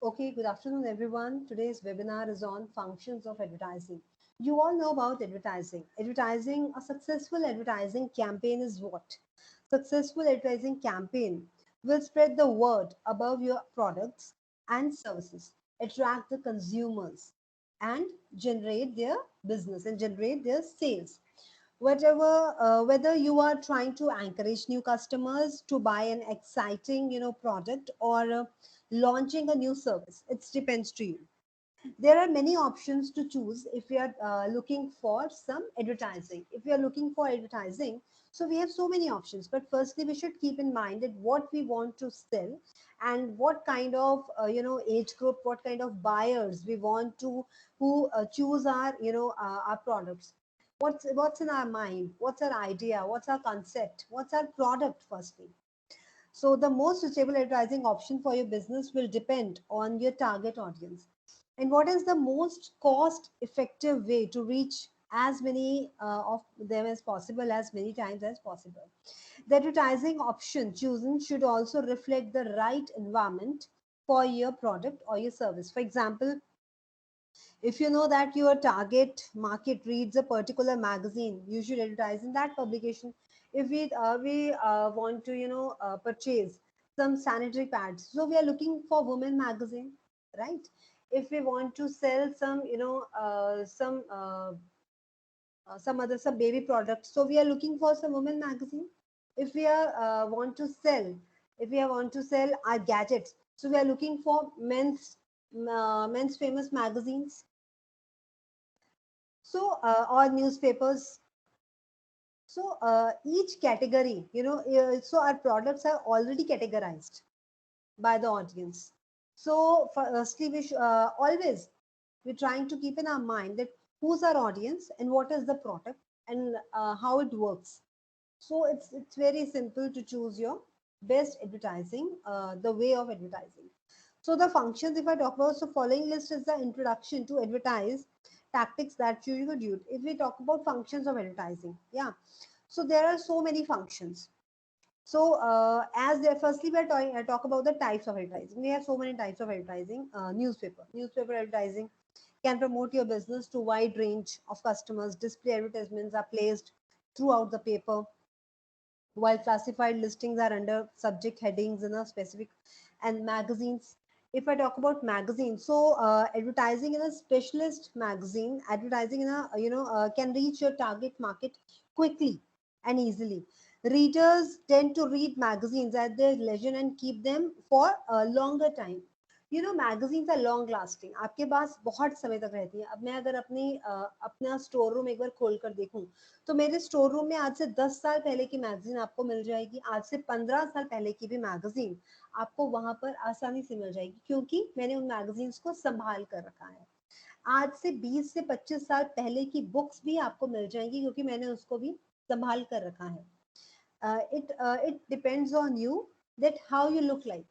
Okay, good afternoon, everyone. Today's webinar is on functions of advertising. You all know about advertising. Advertising, a successful advertising campaign is what? Successful advertising campaign will spread the word about your products and services, attract the consumers, and generate their business and generate their sales. Whether you are trying to encourage new customers to buy an exciting product, or launching a new service, it depends to you. There are many options to choose if we are looking for some advertising. If we are looking for advertising, so we have so many options, but firstly we should keep in mind that what we want to sell and what kind of age group, what kind of buyers we want to who choose our our products. What's in our mind, what's our idea, what's our concept, what's our product firstly. So the most suitable advertising option for your business will depend on your target audience and what is the most cost effective way to reach as many of them as possible, as many times as possible. The advertising option chosen should also reflect the right environment for your product or your service. For example, if you know that your target market reads a particular magazine, you should advertise in that publication. If we want to purchase some sanitary pads, so we are looking for women magazine, right? If we want to sell some some baby products, so we are looking for some women magazine. If we are want to sell if we are want to sell our gadgets, so we are looking for men's famous magazines, so or newspapers. So each category, so our products are already categorized by the audience. So firstly, always we're trying to keep in our mind that who's our audience and what is the product and how it works. So it's very simple to choose your best advertising, the way of advertising. So the functions, if I talk about, so following list is the introduction to advertise tactics that you could use. If we talk about functions of advertising, yeah. So there are so many functions. So as there, firstly, we are talk about the types of advertising. We have so many types of advertising. Newspaper advertising can promote your business to wide range of customers. Display advertisements are placed throughout the paper, while classified listings are under subject headings in a specific. And magazines, if I talk about magazines, so advertising in a specialist magazine, advertising in a can reach your target market quickly and easily. Readers tend to read magazines at their leisure and keep them for a longer time. Magazines are long lasting, आपके पास बहुत समय तक रहती है. अब मैं अगर अपना स्टोर रूम एक बार खोल कर देखूं, तो मेरे स्टोर रूम में आज से 10 साल पहले की मैगजीन आपको मिल जाएगी, आज से 15 साल पहले की भी मैगजीन आपको वहां पर आसानी से मिल जाएगी, क्योंकि मैंने उन मैगजीन्स को संभाल कर रखा है. आज से 20 से 25 साल पहले की बुक्स भी आपको मिल जाएंगी, क्योंकि मैंने उसको भी संभाल कर रखा है. It depends on you that how you look like,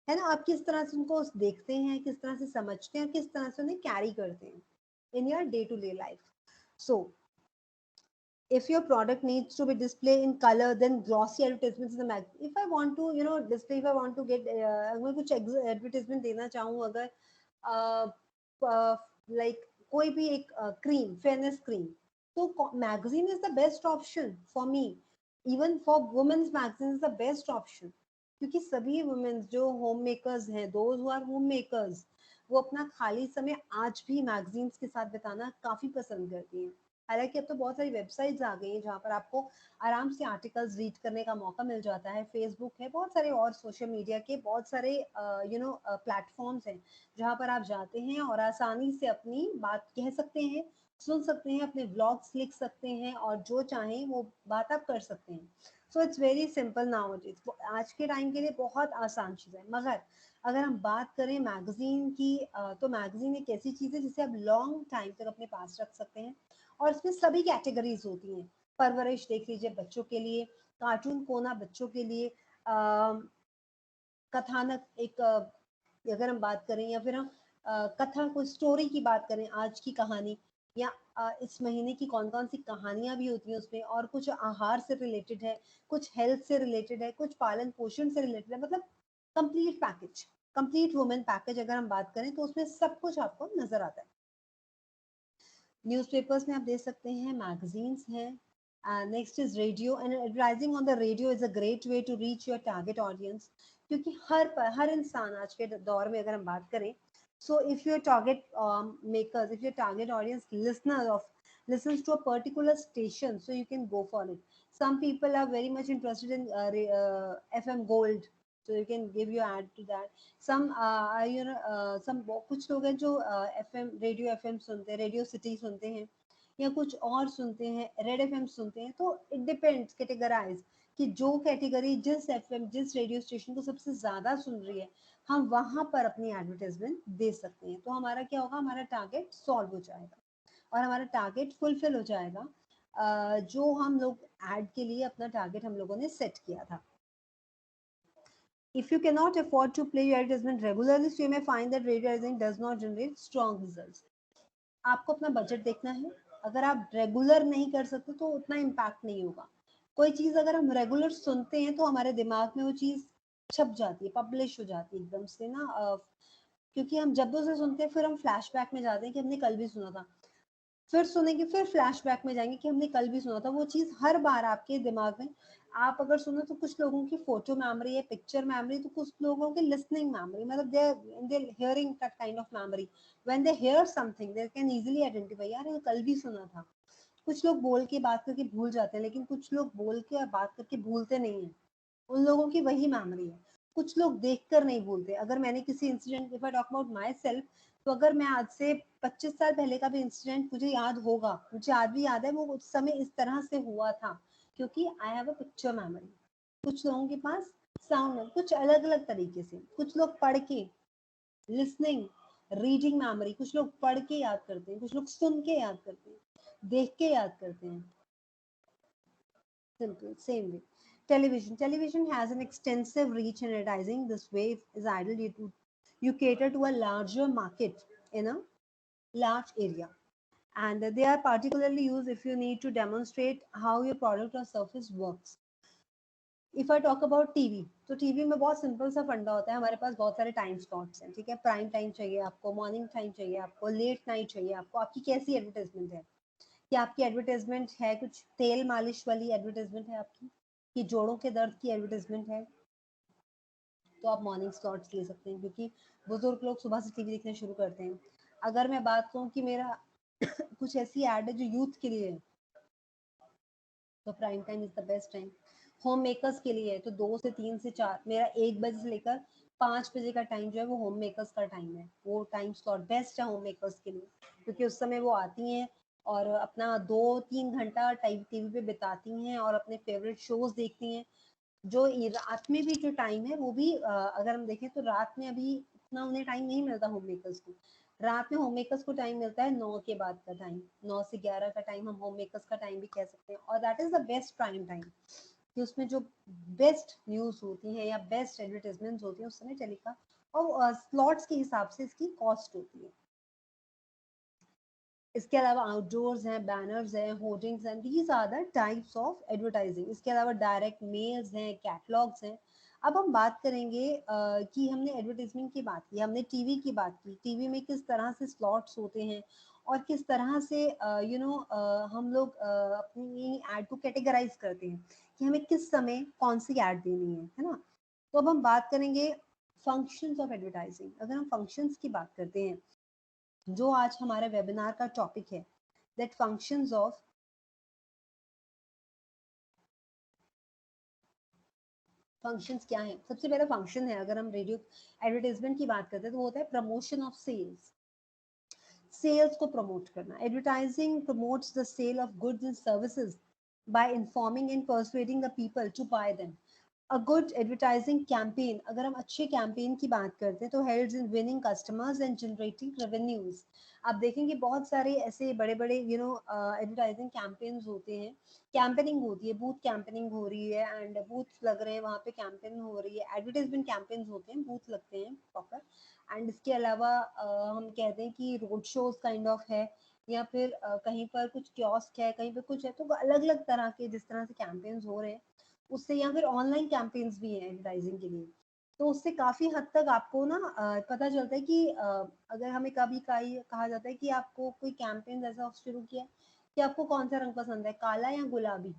है ना. आप किस तरह से उनको देखते हैं, किस तरह से समझते हैं, किस तरह से उन्हें कैरी करते हैं in your day to day life. So if your product needs to be displayed in color, then glossy advertisements in the magazine. If I want to display, if I want to get अगर कुछ advertisement देना चाहूँ, अगर like कोई भी एक cream, fairness cream, तो magazine is the best option for me. Even for women's magazine is the best option, क्योंकि सभी women जो home makers हैं, those who are home makers, वो अपना खाली समय आज भी मैगजीन्स के साथ बिताना काफी पसंद करती हैं. हालांकि अब तो बहुत सारी वेबसाइट्स आ गई हैं जहाँ पर आपको आराम से आर्टिकल्स रीड करने का मौका मिल जाता है. फेसबुक है, बहुत सारे और सोशल मीडिया के बहुत सारे प्लेटफॉर्म्स हैं जहाँ पर आप जाते हैं और आसानी से अपनी बात कह सकते हैं, सुन सकते हैं, अपने ब्लॉग्स लिख सकते हैं और जो चाहें वो बात आप कर सकते हैं. So it's very simple now. आज के टाइम के लिए बहुत आसान चीज़ है. मगर अगर हम बात करें मैगजीन की, तो मैगजीन एक ऐसी चीज़ है जिसे आप लॉन्ग टाइम तक अपने पास रख सकते हैं, और इसमें सभी कैटेगरीज होती हैं. परवरिश देख लीजिए बच्चों के लिए, कार्टून कोना बच्चों के लिए, कथानक एक अगर हम बात करें, या फिर हम कथा कोई स्टोरी की बात करें, आज की कहानी, या इस महीने की कौन कौन सी कहानियां भी होती हैं उसमें, और कुछ आहार से रिलेटेड है, कुछ हेल्थ से रिलेटेड है, कुछ पालन पोषण से रिलेटेड है, मतलब complete package. Complete women package अगर हम बात करें तो उसमें सब कुछ आपको नजर आता है। न्यूज़पेपर्स में आप देख सकते हैं, मैगजीन्स हैं, next is radio and advertising on the radio is a great way to reach your target audience, क्योंकि हर इंसान आज के दौर में अगर हम बात करें, so if your target makers, if your target audience listener of listens to a particular station, so you can go for it. Some people are very much interested in FM Gold, so you can give your ad to that. Some some कुछ लोग हैं जो FM radio FM सुनते हैं, radio city सुनते हैं, या कुछ और सुनते हैं, रेड FM सुनते हैं। तो इट डिपेंड्स, कैटेगराइज, कि जो कैटेगरी जिस FM जिस रेडियो स्टेशन को सबसे ज्यादा सुन रही है, हम वहां पर अपनी एडवर्टाइजमेंट दे सकते हैं। तो हमारा क्या होगा, हमारा टारगेट सॉल्व हो जाएगा और हमारा टारगेट फुलफिल हो जाएगा, जो हम लोग एड के लिए अपना टारगेट हम लोगों ने सेट किया था। If you cannot afford to play your advertisement regularly, so you may find that radio advertising does not generate strong results. आपको अपना बजट देखना है। अगर आप रेगुलर नहीं कर सकते तो उतना इम्पैक्ट नहीं होगा। कोई चीज अगर हम रेगुलर सुनते हैं तो हमारे दिमाग में वो चीज छप जाती है, पब्लिश हो जाती है एकदम से ना, क्योंकि हम जब उसे सुनते हैं फिर हम फ्लैशबैक में जाते हैं कि हमने कल भी सुना था, फिर सुनेंगे, फिर फ्लैशबैक में जाएंगे कि हमने कल भी सुना था। वो चीज हर बार आपके दिमाग में, आप अगर सुनो तो कुछ लोगों की फोटो मेमोरी है, पिक्चर मेमोरी, तो कुछ लोगों की लिसनिंग मेमोरी, मतलब they hearing that kind of memory, when they hear something they can easily identify, यार ये कल भी सुना था। कुछ लोग बोल के बात करके भूल जाते हैं, लेकिन कुछ लोग बोल के और बात करके भूलते नहीं है, उन लोगों की वही मेमोरी है। कुछ लोग देख कर नहीं भूलते। अगर मैंने किसी incident, if I talk about my self, तो अगर मैं आज से 25 साल पहले का भी इंसिडेंट मुझे याद होगा, मुझे आज भी याद है वो उस समय इस तरह से हुआ था, क्योंकि I have a picture memory. कुछ लोगों के पास साउंड, कुछ अलग अलग तरीके से, कुछ लोग पढ़ के, लिसनिंग, रीडिंग मेमोरी, कुछ लोग पढ़ के याद करते हैं, कुछ लोग सुन के याद करते हैं, देख के याद करते हैं। Simple, same way. Television has an extensive reach in advertising. This way is ideal you cater to a larger market in a large area. And they are particularly used if you need to demonstrate how your product or service works. If I talk about TV, तो TV में बहुत simple सा फंडा होता है, हमारे पास बहुत सारे टाइम स्लॉट्स हैं, ठीक है। प्राइम टाइम चाहिए आपको, मॉर्निंग टाइम चाहिए आपको, लेट नाइट चाहिए आपको, आपकी कैसी एडवर्टाइजमेंट है, कि आपकी एडवर्टाइजमेंट है कुछ तेल मालिश वाली एडवर्टाइजमेंट है आपकी, कि जोड़ों के दर्द की एडवर्टाइजमेंट है, तो आप मॉर्निंग स्लॉट्स ले सकते हैं, क्योंकि बुजुर्ग लोग सुबह से टीवी देखना शुरू करते हैं। अगर मैं बात कहूँ कि मेरा कुछ ऐसी एड है जो यूथ के लिए है, तो prime time is the best time. Home makers के लिए है तो 2 से 3 से 4, मेरा 1 बजे से लेकर 5 बजे का टाइम जो है वो होम मेकर्स का टाइम है। वो टाइम स्लॉट बेस्ट है होम मेकर्स के लिए, क्योंकि उस समय वो आती हैं और अपना 2-3 घंटा टीवी पे बिताती हैं और अपने फेवरेट शोज देखती हैं। जो रात में भी जो टाइम है वो भी अगर हम देखें तो रात में अभी इतना उन्हें टाइम नहीं मिलता होम मेकर्स को। रात में होम मेकर्स को टाइम मिलता है 9 के बाद का टाइम, 9 से 11 का टाइम हम होम मेकर्स का टाइम भी कह सकते हैं, और that is the best prime time, कि उसमें जो बेस्ट न्यूज होती है या बेस्ट एडवर्टाइजमेंट्स होती है उस समय टेली का, और स्लॉट्स के हिसाब से इसकी कॉस्ट होती है। इसके अलावा आउटडोर्स हैं, बैनर्स हैं, होर्डिंग्स हैं, these are the types of advertising. इसके अलावा डायरेक्ट मेल्स हैं, कैटलॉग्स हैं। अब हम बात करेंगे कि हमने एडवर्टाइजमेंट की बात की, हमने टीवी की बात की, टीवी में किस तरह से स्लॉट्स होते हैं और किस तरह से हम लोग अपनी एड को कैटेगराइज करते हैं कि हमें किस समय कौन सी एड देनी है ना। तो अब हम बात करेंगे फंक्शंस ऑफ एडवर्टाइजिंग। अगर हम फंक्शंस की बात करते हैं, जो आज हमारे वेबिनार का टॉपिक है, दैट फंक्शंस ऑफ फंक्शंस क्या है। सबसे पहला फंक्शन है, अगर हम रेडियो एडवर्टाइजमेंट की बात करते हैं तो वो होता है प्रमोशन ऑफ सेल्स। सेल्स को प्रमोट करना। Advertising promotes the sale of goods and services by informing and persuading the people to buy them. A good advertising campaign, अगर हम अच्छे कैंपेन की बात करते हैं तो helps in winning customers and generating revenues. आप देखेंगे बहुत सारे ऐसे बड़े बड़े एडवर्टाइजिंग कैंपेन्स होते हैं, कैंपेनिंग होती है, बूथ कैंपेनिंग हो रही है एंड बूथ लग रहे हैं वहाँ पे, कैंपेन हो रही है, एडवर्टाइजमेंट कैंपेन्स होते हैं, बूथ लगते हैं प्रॉपर। एंड इसके अलावा हम कहते हैं कि रोड शोज काइंड ऑफ है, या फिर कहीं पर कुछ कियोस्क है, कहीं पर कुछ है, तो अलग अलग तरह के जिस तरह से कैंपेन्स हो रहे हैं उससे, या फिर ऑनलाइन कैंपेन्स भी हैं एडवर्टाइजिंग के लिए। तो उससे काफी हद तक आपको ना पता चलता है कि अगर हमें कभी कहा जाता है कि आपको कोई कैंपेन ऐसा शुरू किया कि आपको कौन सा रंग पसंद है, काला या गुलाबी,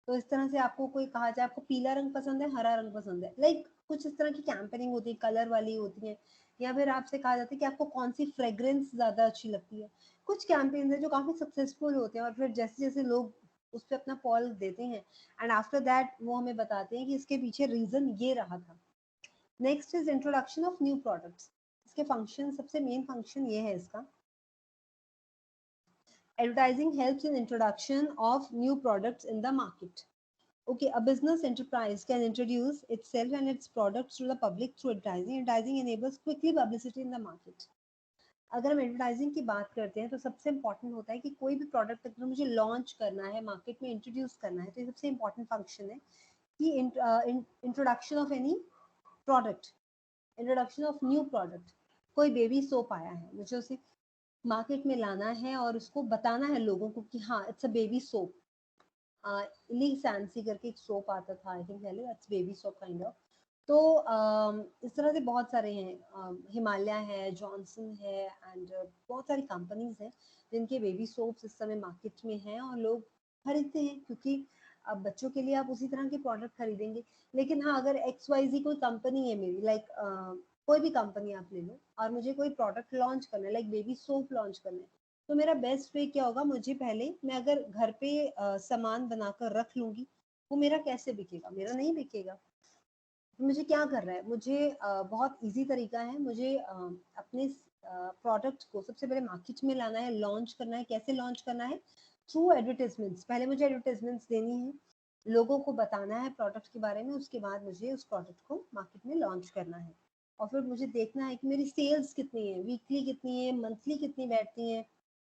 तो इस तरह से आपको कोई कहा जाए आपको पीला रंग पसंद है, हरा रंग पसंद है, लाइक कुछ इस तरह की कैंपेनिंग होती है, कलर वाली होती है। या फिर आपसे कहा जाता है कि आपको कौन सी फ्रेग्रेंस ज्यादा अच्छी लगती है। कुछ कैंपेन्स है जो काफी सक्सेसफुल होते हैं और फिर जैसे जैसे लोग उस पर अपना पॉल देते हैं एंड आफ्टर दैट वो हमें बताते हैं कि इसके पीछे रीजन ये रहा था। Next is introduction of new products. इसके फंक्शन, सबसे मेन फंक्शन ये है इसका, advertising helps in introduction of new products in the market. Okay, a business enterprise can introduce itself and its products to the public through advertising. Advertising enables quickly publicity in the market. अगर हम advertising की बात करते हैं तो सबसे important होता है कि कोई भी प्रोडक्ट अगर मुझे लॉन्च करना है, मार्केट में इंट्रोड्यूस करना है, तो ये सबसे इम्पोर्टेंट फंक्शन है कि introduction of any product, introduction of new product. कोई बेबी सोप आया है, मुझे उसे मार्केट में लाना है और उसको बताना है लोगों को कि हाँ इट्स अ बेबी सोप। इली सैंसी करके एक सोप आता था आई थिंक पहले, that's baby soap kind of. तो इस तरह से बहुत सारे हैं, हिमालय है, जॉनसन है एंड बहुत सारी कंपनीज हैं जिनके बेबी सोप्स इस समय मार्केट में हैं और लोग खरीदते हैं, क्योंकि अब बच्चों के लिए आप उसी तरह के प्रोडक्ट खरीदेंगे। लेकिन हाँ, अगर एक्स वाई जी कोई कंपनी है मेरी, लाइक कोई भी कंपनी आप ले लो और मुझे कोई प्रोडक्ट लॉन्च करना है, लाइक बेबी सोप लॉन्च करना है, तो मेरा बेस्ट वे क्या होगा, मुझे पहले, मैं अगर घर पे सामान बनाकर रख लूंगी, वो मेरा कैसे बिकेगा? मेरा नहीं बिकेगा। मुझे क्या करना है, मुझे बहुत इजी तरीका है, मुझे अपने प्रोडक्ट को सबसे पहले मार्केट में लाना है, लॉन्च करना है। कैसे लॉन्च करना है? Through advertisements. पहले मुझे एडवर्टाइजमेंट्स देनी है, लोगों को बताना है प्रोडक्ट के बारे में, उसके बाद मुझे उस प्रोडक्ट को मार्केट में लॉन्च करना है। और फिर मुझे देखना है कि मेरी सेल्स कितनी है, वीकली कितनी है, मंथली कितनी बैठती हैं,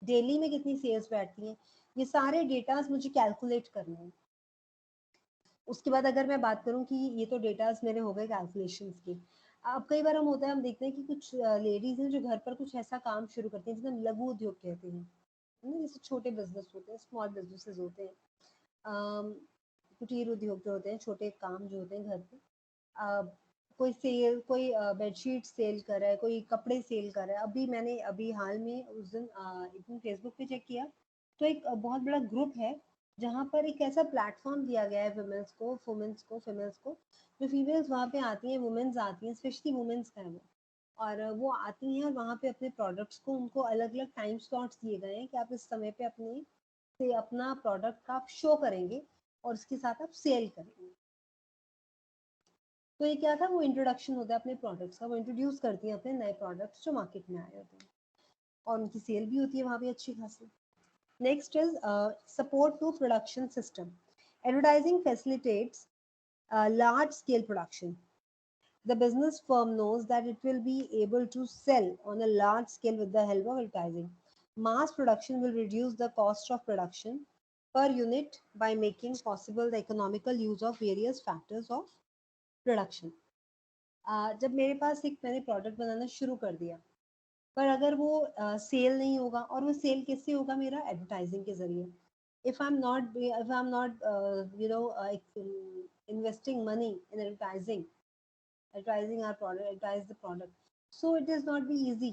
डेली में कितनी सेल्स बैठती हैं। ये सारे डेटाज मुझे कैलकुलेट करने हैं। उसके बाद अगर मैं बात करूं कि ये तो डेटाज मेरे हो गए कैलकुलेशंस के। अब कई बार हम होता है, हम देखते हैं कि कुछ लेडीज हैं जो घर पर कुछ ऐसा काम शुरू करती हैं जिसे हम लघु उद्योग कहते हैं, है ना? जैसे छोटे बिजनेस होते हैं, स्मॉल बिजनेसेस होते हैं, अम, कुटीर उद्योग जो होते हैं, छोटे काम जो होते हैं घर पे। अ, कोई सेल, कोई बेडशीट सेल कर रहा है, कोई कपड़े सेल कर रहा है। अभी मैंने अभी हाल में उस दिन एक दिन फेसबुक पे चेक किया, तो एक बहुत बड़ा ग्रुप है जहाँ पर एक ऐसा प्लेटफॉर्म दिया गया है वुमेन्स को, जो फीमेल्स वहाँ पे आती हैं, वुमेन्स आती हैं, स्पेशली वुमेन्स का है वो। और वो आती हैं और वहाँ पे अपने प्रोडक्ट्स को, उनको अलग अलग टाइम स्लॉट्स दिए गए हैं कि आप इस समय पे अपने से अपना प्रोडक्ट का आप शो करेंगे और उसके साथ आप सेल करेंगे। तो ये क्या था, वो इंट्रोडक्शन होता है अपने प्रोडक्ट्स का, वो इंट्रोड्यूस करती हैं अपने नए प्रोडक्ट्स जो मार्केट में आए होते हैं, और उनकी सेल भी होती है वहाँ पे अच्छी खासी। Next is support to production system. Advertising facilitates large scale production. The business firm knows that it will be able to sell on a large scale with the help of advertising. Mass production will reduce the cost of production per unit by making possible the economical use of various factors of production. जब मेरे पास एक, मैंने product बनाना शुरू कर दिया, पर अगर वो सेल नहीं होगा, और वो सेल कैसे होगा? मेरा एडवर्टाइजिंग के जरिए। if I'm not investing money in advertising our product, advertise the product, so it is not be easy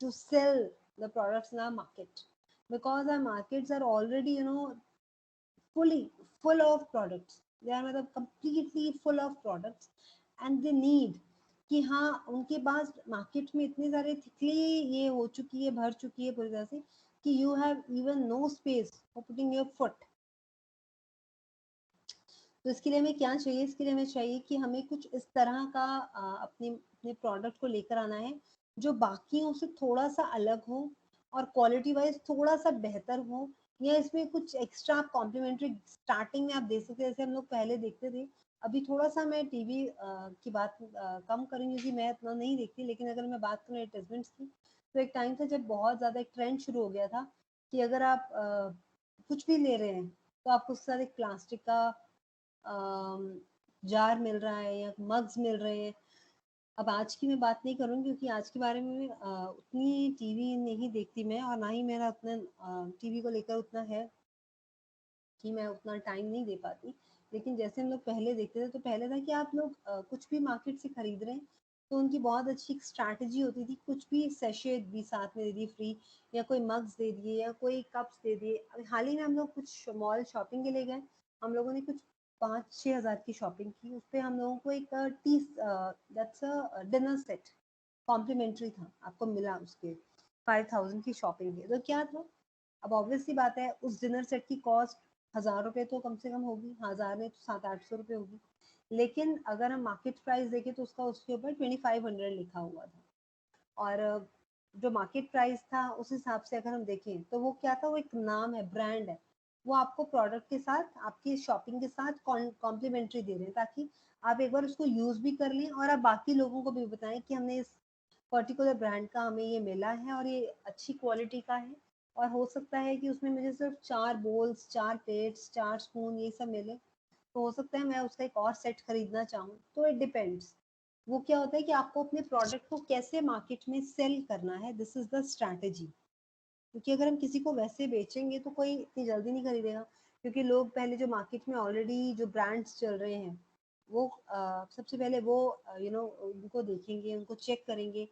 to sell the products in our market, because our markets are already fully full of products. They are मतलब completely full of products, and they need कि हाँ उनके पास market में इतने सारे thickly ये हो चुकी है, भर चुकी है पूरी तरह से, कि you have even know space for putting your foot. तो इसके लिए हमें क्या चाहिए? इसके लिए हमें चाहिए कि हमें कुछ इस तरह का अपने अपने प्रोडक्ट को लेकर आना है जो बाकियों से थोड़ा सा अलग हो और क्वालिटी वाइज थोड़ा सा बेहतर हो, या इसमें कुछ एक्स्ट्रा आप कॉम्प्लीमेंट्री स्टार्टिंग में आप दे सकते हैं, जैसे हम लोग पहले देखते थे। अभी थोड़ा सा मैं टीवी की बात कम करूँगी क्योंकि मैं इतना नहीं देखती, लेकिन अगर मैं बात करूँ एडवर्टाइजमेंट्स की, तो एक टाइम था जब बहुत ज़्यादा एक ट्रेंड शुरू हो गया था कि अगर आप कुछ भी ले रहे हैं तो आपको उसके साथ एक प्लास्टिक का जार मिल रहा है या मग्स मिल रहे हैं। अब आज की मैं बात नहीं करूँगी क्योंकि आज के बारे में उतनी टीवी नहीं देखती मैं, और ना ही मेरा उतना टीवी को लेकर उतना है कि मैं उतना टाइम नहीं दे पाती। लेकिन जैसे हम लोग पहले देखते थे तो पहले था कि आप लोग कुछ भी मार्केट से खरीद रहे हैं तो उनकी बहुत अच्छी एक स्ट्रैटेजी होती थी, कुछ भी सैशे भी साथ में दे दिए फ्री, या कोई मग्स दे दिए या कोई कप्स दे दिए। अभी हाल ही में हम लोग कुछ मॉल शॉपिंग के लिए गए, हम लोगों ने कुछ 5-6 हज़ार की शॉपिंग की, उस पर हम लोगों को एक tea that's a dinner set complimentary था, आपको मिला उसके 5,000 की शॉपिंग की। तो क्या था, अब ऑब्वियस सी बात है उस डिनर सेट की कॉस्ट 1,000 रुपये तो कम से कम होगी, 1,000 में तो 700-800 रुपये होगी। लेकिन अगर हम मार्केट प्राइस देखें तो उसका उसके ऊपर 2500 लिखा हुआ था। और जो मार्केट प्राइस था उस हिसाब से अगर हम देखें तो वो क्या था, वो एक नाम है, ब्रांड है, वो आपको प्रोडक्ट के साथ आपकी शॉपिंग के साथ कॉम्प्लीमेंट्री दे रहे हैं, ताकि आप एक बार उसको यूज भी कर लें और आप बाकी लोगों को भी बताएं कि हमने इस पर्टिकुलर ब्रांड का हमें ये मिला है और ये अच्छी क्वालिटी का है। और हो सकता है कि उसमें मुझे सिर्फ 4 बोल्स, 4 प्लेट्स, 4 स्पून ये सब मिले, तो हो सकता है मैं उसका एक और सेट खरीदना चाहूँ। तो इट डिपेंड्स। वो क्या होता है कि आपको अपने प्रोडक्ट को कैसे मार्केट में सेल करना है, दिस इज द स्ट्रैटेजी। क्योंकि अगर हम किसी को वैसे बेचेंगे तो कोई इतनी जल्दी नहीं खरीदेगा, क्योंकि लोग पहले जो मार्केट में ऑलरेडी जो ब्रांड्स चल रहे हैं वो सबसे पहले वो उनको देखेंगे, उनको चेक करेंगे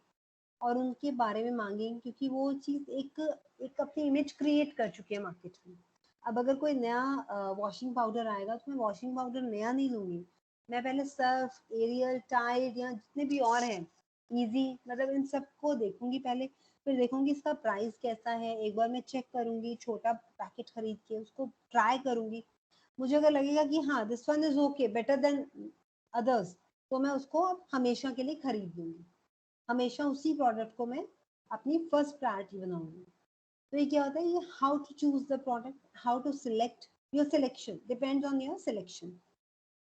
और उनके बारे में मांगेंगे, क्योंकि वो चीज़ एक एक अपनी इमेज क्रिएट कर चुकी है मार्केट में। अब अगर कोई नया वॉशिंग पाउडर आएगा तो मैं वॉशिंग पाउडर नया नहीं लूंगी, मैं पहले सर्फ, एरियल, टाइड या जितने भी और हैं, इजी, मतलब इन सबको देखूंगी पहले। फिर देखूंगी इसका प्राइस कैसा है, एक बार मैं चेक करूंगी, छोटा पैकेट खरीद के उसको ट्राई करूंगी। मुझे अगर लगेगा कि हाँ this one is okay better than others, तो मैं उसको अब हमेशा के लिए खरीद लूंगी, हमेशा उसी प्रोडक्ट को मैं अपनी फर्स्ट प्रायोरिटी बनाऊंगी। तो ये क्या होता है, ये how to choose the product, how to select, your selection depends on your selection.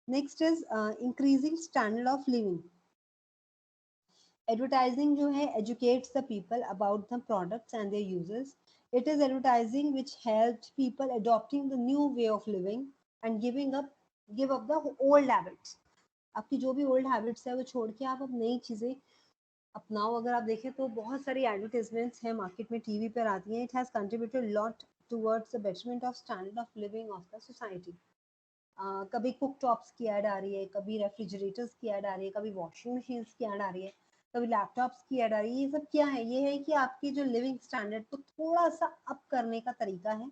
Next is increasing standard of living. Advertising जो है educates the people about the products and their uses. It is advertising which helps people adopting the new way of living and give up the old habits. आपकी जो भी old habits है वो छोड़ के आप अब नई चीजें अपनाओ। अगर आप देखें तो बहुत सारी एडवर्टाइजमेंट्स हैं मार्केट में, टीवी पर आती हैं। It has contributed lot towards the betterment of standard of living of the society. कभी कुक टॉप्स की ऐड आ रही है, कभी रेफ्रिजरेटर्स की ऐड आ रही है, कभी वॉशिंग मशीन्स की ऐड आ रही है, कभी लैपटॉप्स की ऐड आ रही है। ये सब क्या है, ये है कि आपकी जो लिविंग स्टैंडर्ड को थोड़ा सा अप करने का तरीका है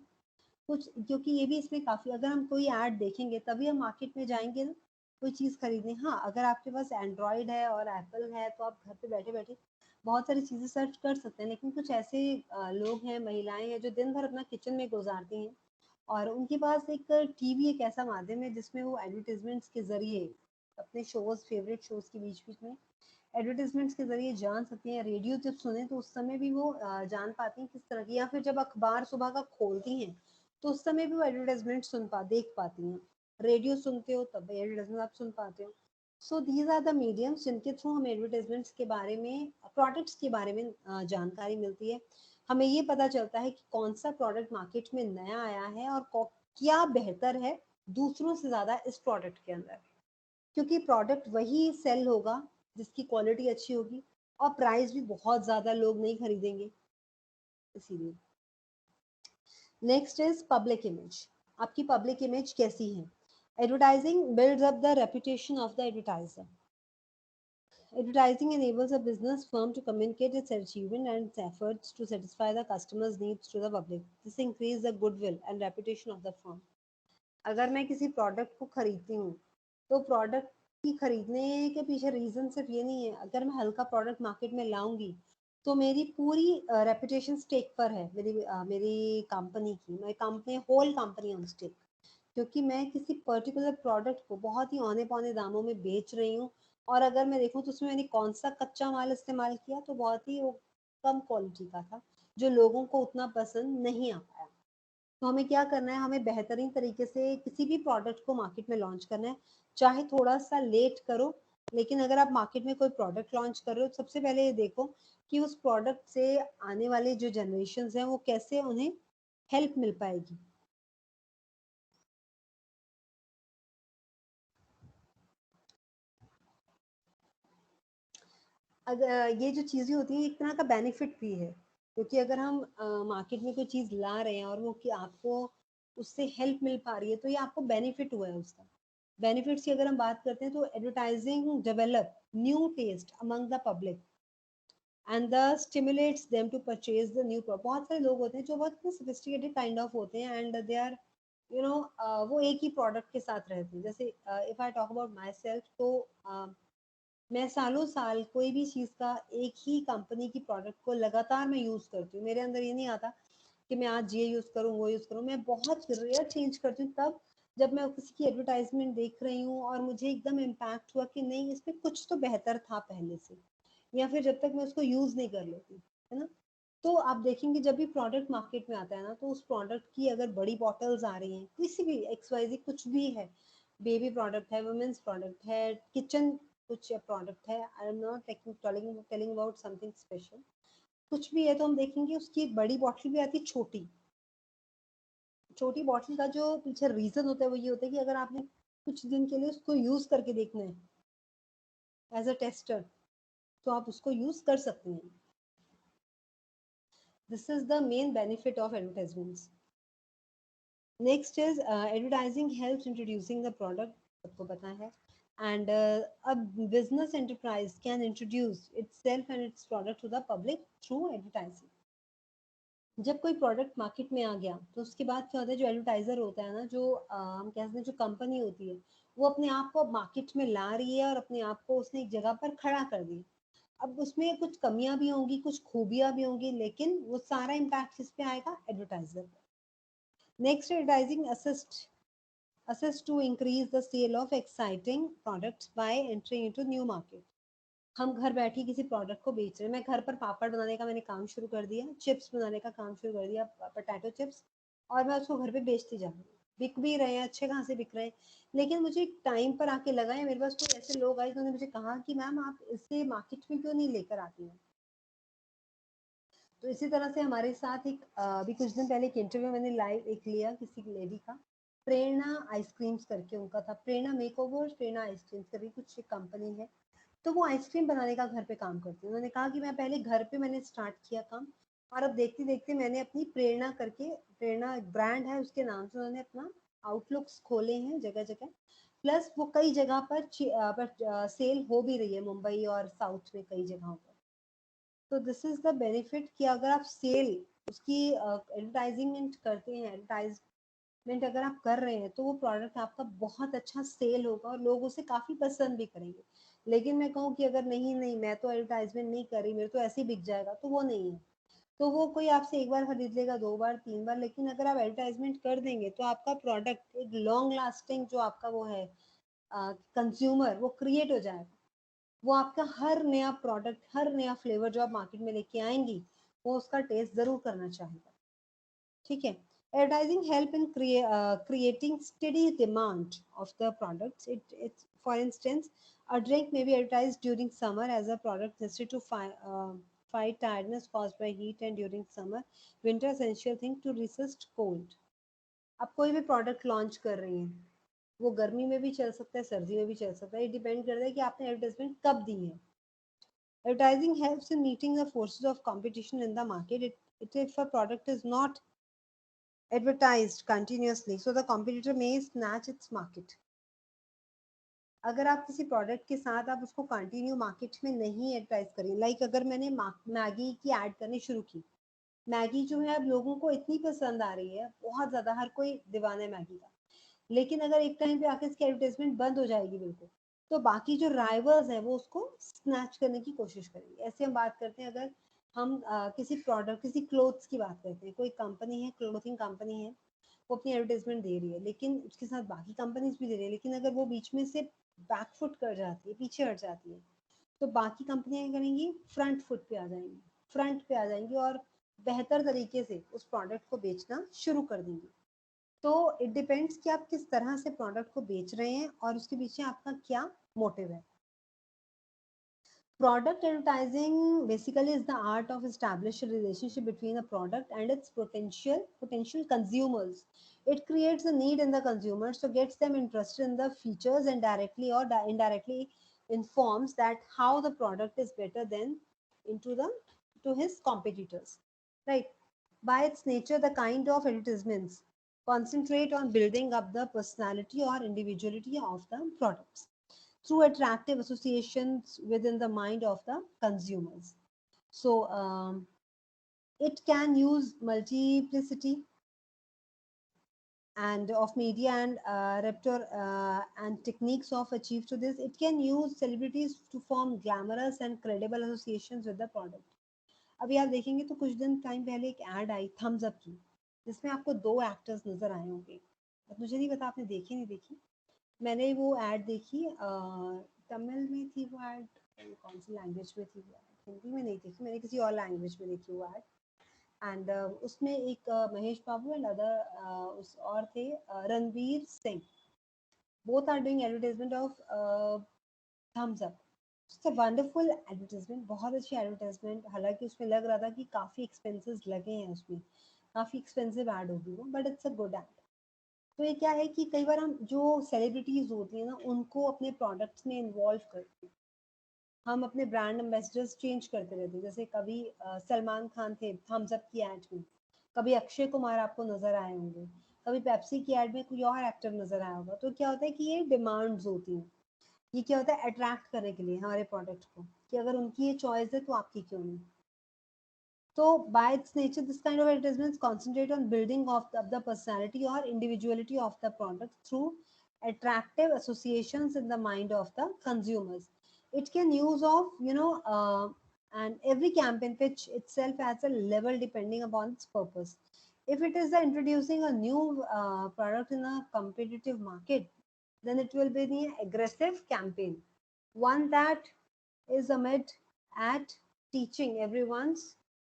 कुछ, क्योंकि ये भी इसमें काफी, अगर हम कोई ऐड देखेंगे तभी हम मार्केट में जाएंगे ना कोई चीज खरीदने। हाँ, अगर आपके पास एंड्रॉयड है और एप्पल है तो आप घर पे बैठे बैठे बहुत सारी चीजें सर्च कर सकते हैं। लेकिन कुछ ऐसे लोग हैं, महिलाएं हैं जो दिन भर अपना किचन में गुजारती हैं और उनके पास एक टीवी एक ऐसा माध्यम है जिसमें वो एडवर्टीजमेंट्स के जरिए अपने शोज, फेवरेट शोज के बीच बीच में एडवर्टीजमेंट्स के जरिए जान सकती हैं। रेडियो जब सुने तो उस समय भी वो जान पाती हैं किस तरह की, या फिर जब अखबार सुबह का खोलती हैं तो उस समय भी वो एडवर्टाइजमेंट देख पाती हैं। रेडियो सुनते हो तब एडवर्टाइजमेंट आप सुन पाते हो। So these are the mediums जिनके थ्रू हमें एडवर्टाइजमेंट्स के बारे में, प्रोडक्ट्स के बारे में जानकारी मिलती है। हमें ये पता चलता है कि कौन सा प्रोडक्ट मार्केट में नया आया है और क्या बेहतर है दूसरों से ज्यादा इस प्रोडक्ट के अंदर, क्योंकि प्रोडक्ट वही सेल होगा जिसकी क्वालिटी अच्छी होगी और प्राइस भी बहुत ज्यादा लोग नहीं खरीदेंगे, इसीलिए। Next is public image. आपकी पब्लिक इमेज कैसी है? Advertising builds up the reputation of the advertiser. Advertising enables a business firm to communicate its achievement and its efforts to satisfy the customer's needs to the public. This increases the goodwill and reputation of the firm. अगर मैं किसी product को खरीदती हूँ तो product की खरीदने के पीछे रीजन सिर्फ ये नहीं है, अगर मैं हल्का प्रोडक्ट मार्केट में लाऊंगी तो मेरी पूरी रेपुटेशन स्टेक पर है, मेरी कंपनी की, मैं company whole company on stake, क्योंकि मैं किसी पर्टिकुलर प्रोडक्ट को बहुत ही औने पौने दामों में बेच रही हूँ। और अगर मैं देखूँ तो उसमें मैंने कौन सा कच्चा माल इस्तेमाल किया तो बहुत ही वो कम क्वालिटी का था जो लोगों को उतना पसंद नहीं आ पाया। तो हमें क्या करना है, हमें बेहतरीन तरीके से किसी भी प्रोडक्ट को मार्केट में लॉन्च करना है, चाहे थोड़ा सा लेट करो। लेकिन अगर आप मार्केट में कोई प्रोडक्ट लॉन्च कर रहे हो, सबसे पहले ये देखो कि उस प्रोडक्ट से आने वाले जो जनरेशन हैं वो कैसे उन्हें हेल्प मिल पाएगी। अगर ये जो चीजें होती हैं एक तरह का बेनिफिट भी है, क्योंकि अगर हम मार्केट में कोई चीज ला रहे हैं और वो कि आपको उससे हेल्प मिल पा रही है तो ये आपको बेनिफिट हुआ है उसका। बेनिफिट्स की अगर हम बात करते हैं तो advertising develop new test among the public and the stimulates them to purchase the new product. बहुत सारे लोग होते हैं जो बहुत सोफिस्टिकेटेड काइंड ऑफ होते हैं एंड दे आर वो एक ही प्रोडक्ट के साथ रहते हैं। जैसे if I talk about my self तो मैं सालों साल कोई भी चीज़ का एक ही कंपनी की प्रोडक्ट को लगातार मैं यूज़ करती हूँ। मेरे अंदर ये नहीं आता कि मैं आज ये यूज़ करूँ वो यूज़ करूँ। मैं बहुत रेयर चेंज करती हूँ तब जब मैं किसी की एडवर्टाइजमेंट देख रही हूँ और मुझे एकदम इम्पैक्ट हुआ कि नहीं इसमें कुछ तो बेहतर था पहले से, या फिर जब तक मैं उसको यूज़ नहीं कर लेती, है ना। तो आप देखेंगे जब भी प्रोडक्ट मार्केट में आता है ना तो उस प्रोडक्ट की अगर बड़ी बॉटल्स आ रही हैं किसी भी XYZ कुछ भी है, बेबी प्रोडक्ट है, वुमेन्स प्रोडक्ट है, किचन कुछ प्रोडक्ट है, I am not telling about something special, कुछ भी है तो हम देखेंगे उसकी बड़ी बॉटल भी आती है, छोटी छोटी बॉटल का जो पीछे रीजन होता है वो ये होता है कि अगर आपने कुछ दिन के लिए उसको यूज करके देखना है एज अ टेस्टर तो आप उसको यूज कर सकते हैं। This is the main benefit of advertisements. Next is advertising helps introducing the product, सबको पता है। And a business enterprise can introduce itself and its product to the public through advertising। जब कोई प्रोडक्ट मार्केट में आ गया तो उसके बाद क्या होता है, जो एडवर्टाइजर होता है ना, जो हम कहते हैं जो कंपनी होती है, वो अपने आप को मार्केट में ला रही है और अपने आप को उसने एक जगह पर खड़ा कर दिया। अब उसमें कुछ कमियां भी होंगी, कुछ खूबियां भी होंगी, लेकिन वो सारा इम्पैक्ट किस पे आएगा, एडवर्टाइजर पे। Next, advertising assist to increase the sale of exciting products by entering into new market। हम घर बैठे किसी प्रोडक्ट को बेच रहे हैं, मैं घर पर पापड़ बनाने का मैंने काम शुरू कर दिया, चिप्स बनाने का काम शुरू कर दिया, पोटैटो चिप्स, और मैं उसको घर पे बेचती जा रही हूँ, बिक भी रहे हैं, अच्छे खासे बिक रहे हैं। लेकिन मुझे एक टाइम पर आके लगा है, मेरे पास कोई ऐसे लोग आए जिन्होंने मुझे कहा कि मैम आप इसे मार्केट में क्यों नहीं लेकर आती हैं। तो इसी तरह से हमारे साथ एक अभी कुछ दिन पहले एक इंटरव्यू मैंने लाइव एक लिया किसी लेडी का, प्रेरणा आइसक्रीम्स करके उनका था, प्रेरणा मेकओवर, प्रेरणा आइसक्रीम्स करके कुछ कंपनी है। तो वो आइसक्रीम बनाने का घर पे काम करती है। उन्होंने कहा कि मैं पहले घर पे मैंने स्टार्ट किया काम, और अब देखते देखते मैंने अपनी प्रेरणा करके, प्रेरणा एक ब्रांड है उसके नाम से उन्होंने अपना आउटलुक्स खोले हैं जगह जगह, प्लस वो कई जगह पर सेल हो भी रही है, मुंबई और साउथ में कई जगहों पर। तो दिस इज द बेनिफिट कि अगर आप सेल उसकी एडवर्टाइजिंग करते हैं, एडवर्टाइजमेंट अगर आप कर रहे हैं तो वो प्रोडक्ट आपका बहुत अच्छा सेल होगा और लोग उसे काफी पसंद भी करेंगे। लेकिन मैं कहूँ कि अगर नहीं नहीं मैं तो एडवर्टाइजमेंट नहीं कर रही, मेरे तो ऐसे ही बिक जाएगा, तो वो नहीं है। तो वो कोई आपसे एक बार खरीद लेगा, दो बार, तीन बार, लेकिन अगर आप एडवर्टाइजमेंट कर देंगे तो आपका प्रोडक्ट एक लॉन्ग लास्टिंग जो आपका वो है कंज्यूमर वो क्रिएट हो जाएगा। वो आपका हर नया प्रोडक्ट, हर नया फ्लेवर जो आप मार्केट में लेके आएंगी वो उसका टेस्ट जरूर करना चाहेगा। ठीक है। Advertising help in creating steady demand of the products। It's for instance, a drink may be advertised during summer as a product necessary to fight tiredness caused by heat, and during summer winter essential thing to resist cold। आप कोई भी product launch कर रही हैं, वो गर्मी में भी चल सकता है, सर्दी में भी चल सकता है, ये डिपेंड करता है कि आपने एडवर्टाइजमेंट कब दी है। Advertising helps in meeting the forces of competition in the market. If a product is not advertised continuously, so the competitor may snatch its market। अगर आप किसी प्रोडक्ट के साथ आप उसको कंटिन्यू मार्केट में नहीं एडवर्टाइज करें, लाइक अगर मैंने मैगी की ऐड करनी शुरू की, मैगी जो है अब लोगों को इतनी पसंद आ रही है, बहुत ज्यादा, हर कोई दीवाना है मैगी का, लेकिन अगर एक टाइम पे आके इसकी एडवर्टाइजमेंट बंद हो जाएगी बिल्कुल, तो बाकी जो राइवल्स हैं वो उसको स्नैच करने की कोशिश करेंगे। ऐसे हम बात करते हैं, अगर हम किसी प्रोडक्ट, किसी क्लोथ्स की बात करते हैं, कोई कंपनी है, क्लोथिंग कंपनी है, वो अपनी एडवर्टाइजमेंट दे रही है, लेकिन उसके साथ बाकी कंपनीज भी दे रही है, लेकिन अगर वो बीच में से बैकफुट कर जाती है, पीछे हट जाती है, तो बाकी कंपनियां करेंगी, फ्रंट फुट पे आ जाएंगी, फ्रंट पे आ जाएंगी और बेहतर तरीके से उस प्रोडक्ट को बेचना शुरू कर देंगी। तो इट डिपेंड्स कि आप किस तरह से प्रोडक्ट को बेच रहे हैं और उसके पीछे आपका क्या मोटिव है। Product advertising basically is the art of establishing a relationship between a product and its potential consumers। It creates a need in the consumer, so gets them interested in the features and directly or indirectly informs that how the product is better than into the to his competitors, right? By its nature, the kind of advertisements concentrate on building up the personality or individuality of the products through attractive associations within the mind of the consumers. So it can use multiplicity and of media and repertoire and techniques of achieve to this. It can use celebrities to form glamorous and credible associations with the product. अभी आप देखेंगे तो कुछ दिन time पहले एक add आई Thums up की, जिसमें आपको दो एक्टर्स नजर आए होंगे। अब मुझे नहीं पता आपने देखी नहीं देखी, मैंने वो एड देखी, तमिल में थी वो एड, कौन सी लैंग्वेज में थी वो एड, हिंदी में नहीं देखी मैंने, किसी और लैंग्वेज में देखी वो एड। एंड उसमें एक महेश बाबू एंड अदर उस और थे Ranveer Singh, both are doing advertisement of Thums Up. It's a wonderful advertisement, बहुत अच्छी एडवर्टाइजमेंट। हालांकि उसमें लग रहा था कि काफ़ी एक्सपेंसेस लगे हैं उसमें, काफ़ी एक्सपेंसिव ऐड होगी वो, but it's a good add. तो ये क्या है कि कई बार हम जो सेलिब्रिटीज होती हैं ना उनको अपने प्रोडक्ट्स में इन्वॉल्व करते हैं, हम अपने ब्रांड एम्बेसडर्स चेंज करते रहते हैं। जैसे कभी सलमान खान थे थम्स अप की एड में, कभी अक्षय कुमार आपको नजर आए होंगे, कभी पेप्सी की एड में कोई और एक्टर नजर आया होगा। तो क्या होता है कि ये डिमांड्स होती हैं, ये क्या होता है अट्रैक्ट करने के लिए हमारे प्रोडक्ट को, कि अगर उनकी ये चॉइस है तो आपकी क्यों नहीं। So by its nature, this kind of advertisements concentrate on building of the personality or individuality of the product through attractive associations in the mind of the consumers. It can use of, and every campaign pitch itself has a level depending upon its purpose. If it is introducing a new product in a competitive market, then it will be the aggressive campaign, one that is amid at teaching everyone's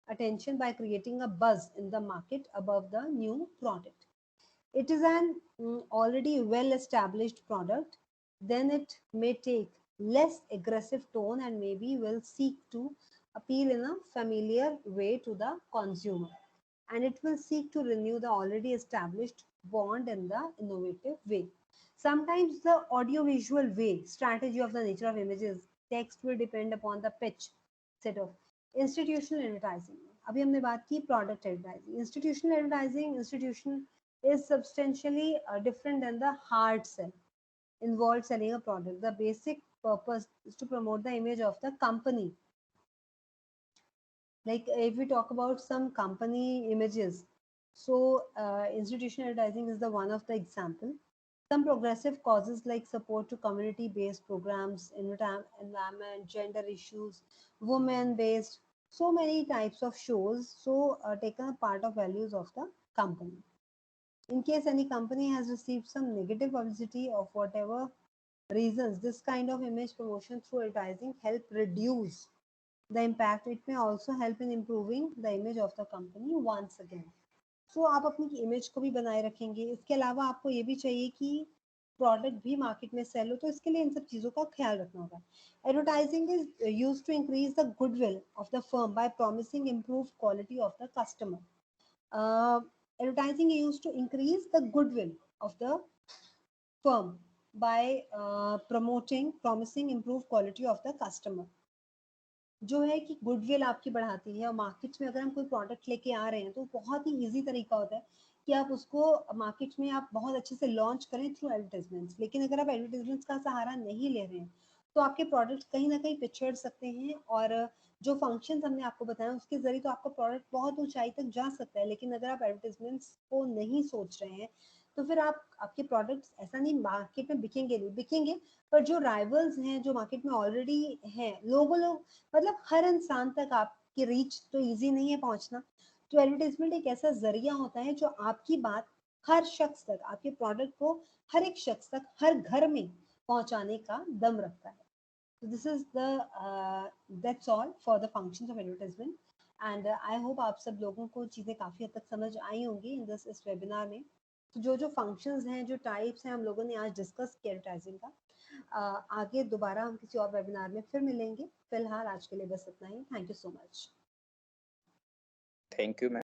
attention by creating a buzz in the market above the new product. It is an already well established product, then it may take less aggressive tone and maybe will seek to appeal in a familiar way to the consumer, and it will seek to renew the already established bond in the innovative way. Sometimes the audiovisual way strategy of the nature of images text will depend upon the pitch set of institutional advertising. अभी हमने बात की product advertising. Institutional advertising institution is substantially different than the hard sell involved selling a product. The basic purpose is to promote the image of the company. Like if we talk about some company images, so institutional advertising is the one of the example. Some progressive causes like support to community-based programs, environment, gender issues, women-based, so many types of shows. So taken a part of values of the company. In case any company has received some negative publicity of whatever reasons, this kind of image promotion through advertising help reduce the impact. It may also help in improving the image of the company once again. So आप अपनी image को भी बनाए रखेंगे। इसके अलावा आपको ये भी चाहिए कि प्रोडक्ट भी मार्केट में सेल हो, तो इसके लिए इन सब चीज़ों का ख्याल रखना होगा। Advertising is used to increase the goodwill of the firm by promising improve quality of the customer. advertising is used to increase the goodwill of the firm by promising improved quality of the customer. जो है कि goodwill आपकी बढ़ाती है, और market में अगर हम कोई प्रोडक्ट लेके आ रहे हैं तो बहुत ही इजी तरीका होता है कि आप उसको मार्केट में आप बहुत अच्छे से लॉन्च करें थ्रू एडवर्टाइजमेंट्स। लेकिन अगर आप एडवर्टाइजमेंट्स का सहारा नहीं ले रहे हैं तो आपके प्रोडक्ट कहीं ना कहीं पिछड़ सकते हैं, और जो फंक्शंस हमने आपको बताया उसके जरिए तो आपका प्रोडक्ट बहुत ऊंचाई तक जा सकता है। लेकिन अगर आप एडवर्टाइजमेंट्स को नहीं सोच रहे हैं तो फिर आपके प्रोडक्ट्स ऐसा नहीं मार्केट में बिकेंगे नहीं, बिकेंगे पर जो राइवल्स हैं जो मार्केट में ऑलरेडी हैं, लोग मतलब हर इंसान तक आपकी रीच तो इजी नहीं है पहुंचना। तो एडवर्टाइजमेंट एक ऐसा जरिया होता है जो आपकी बात हर शख्स तक, आपके प्रोडक्ट को हर एक शख्स तक, हर घर में पहुंचाने का दम रखता है। So this is the that's all for the functions of advertisement, and I hope आप सब लोगों को चीज़ें काफ़ी हद तक समझ आई होंगी इस वेबिनार में। तो जो जो फंक्शंस हैं, जो टाइप्स हैं, हम लोगों ने आज डिस्कस किया एडवर्टाइजिंग का। आगे दोबारा हम किसी और वेबिनार में फिर मिलेंगे। फिलहाल आज के लिए बस इतना ही। Thank you so much. Thank you ma'am.